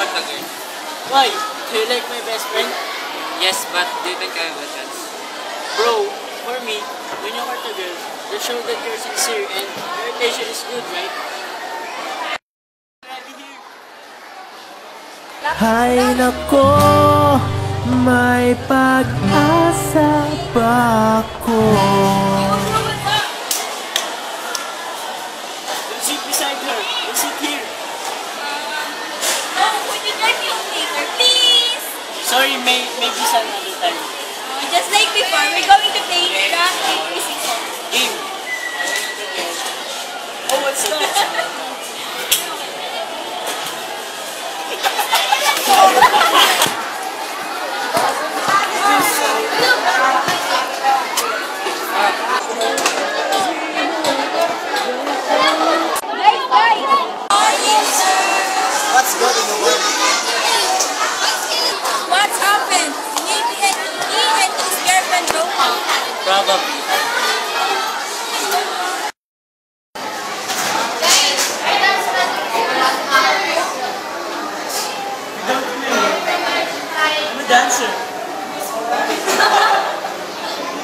but a girl. Why? Do you like my best friend? Yes, but do you think I have a chance? Bro, for me, when you court a girl, you show that you're sincere and your intention is good, right? Hay nako, may pag-asa ba ako? Don't sit beside her. Don't sit here. Oh, would you drive me home later, please? Sorry, maybe some other time. Just like before, we're going to play the season. Game. Oh, what's that? What's good in the world? What's happened? Maybe he and his girlfriend broke up. Probably. I'm a dancer.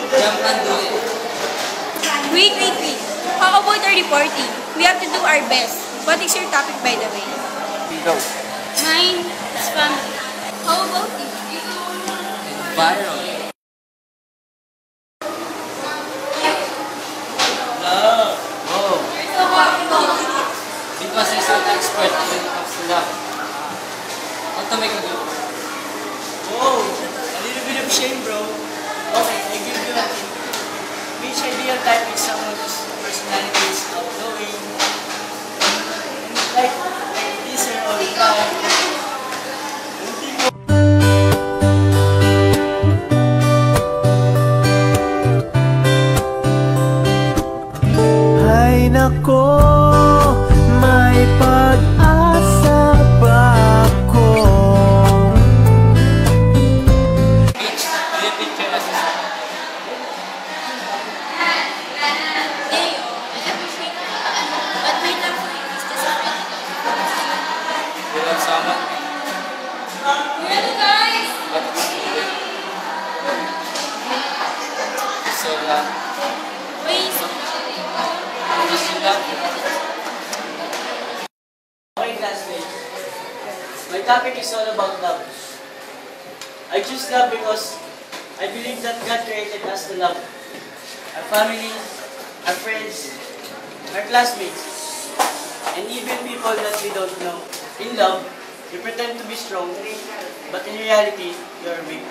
Jump and do it. Wait. How about our reporting? We have to do our best. What is your topic, by the way? Go. Mine is family. How about you? Environment. Love. Whoa. Because he's an expert when it comes to love. How to make a good one? Whoa, a little bit of shame, bro. Okay, I give you a hint. Which ideal type is someone whose personality is outgoing, like teaser all the time. Hay nako, may pag-asa ba ako? Beach, do you picture us as But my love for you is just already. you love someone? Really, guys? But it's good. So Wait. just in love. Okay, classmates. My topic is all about love. I choose love because I believe that God created us to love our family, our friends, our classmates, and even people that we don't know. In love, you pretend to be strong, but in reality, you're weak.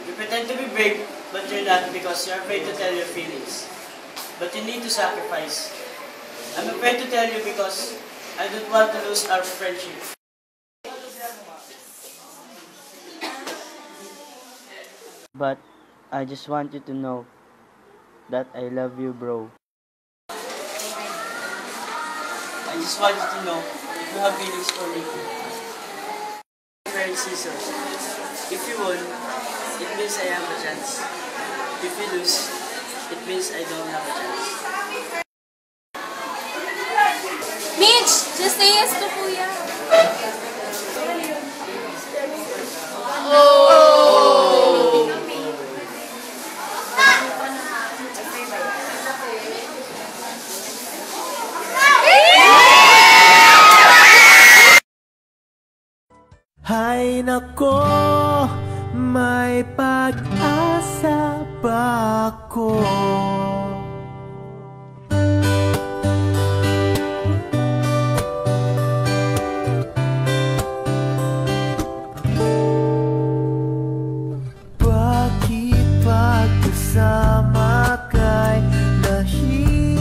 You pretend to be brave, but you're not because you're afraid to tell your feelings. But you need to sacrifice. I'm afraid to tell you because I don't want to lose our friendship. But I just want you to know that I love you, bro. I just want you to know if you have feelings for me. Very scissors. If you win, it means I have a chance. If you lose, it means I don't have a chance. Mitch, just say yes to Kuya. Hay nako, may pag-asa ba ako? Bakit pagkasama kay nahihiya?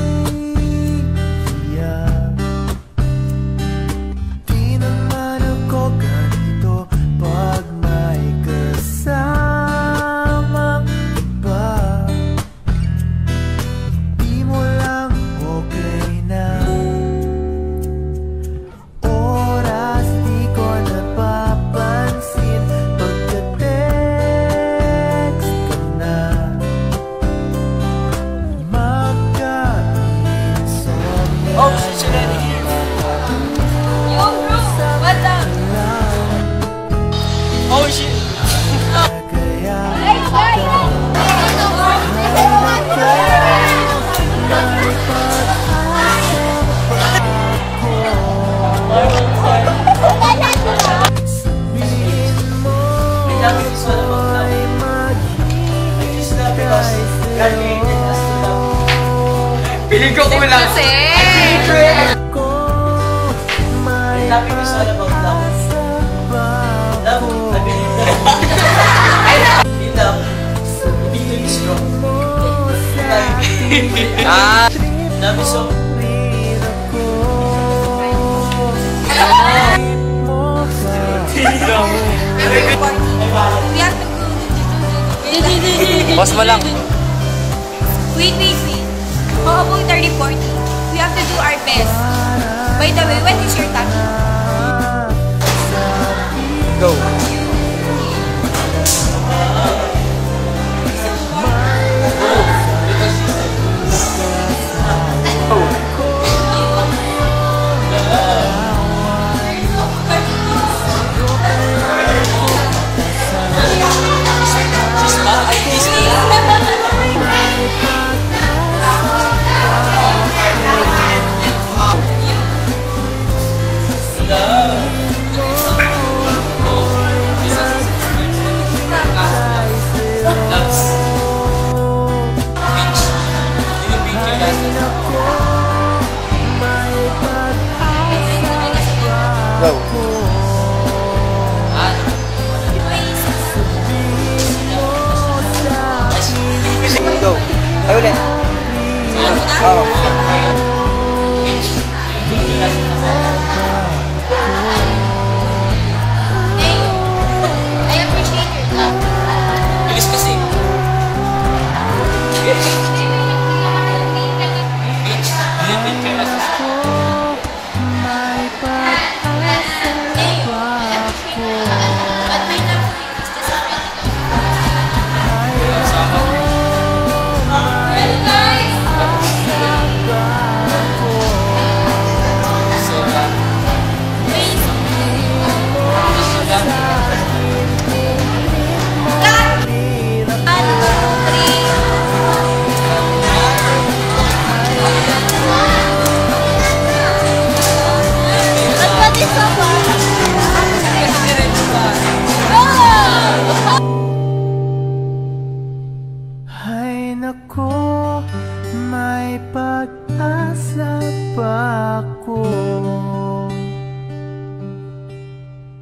Di naman ako ganito pag may kasamang iba. topic is all about love. I choose love because God created us to love. Piling ko kulang. Kasi! My topic is all about love. Love, I believe that. In love, you need to be strong. Love is so. We have to Boss mo lang. Wait. How about the reporting? We have to do our best. By the way, when is your topic? Go. Go. Ay, ulit. I appreciate your love. Bilis kasi. Ay nako, may pag-asa pa ako.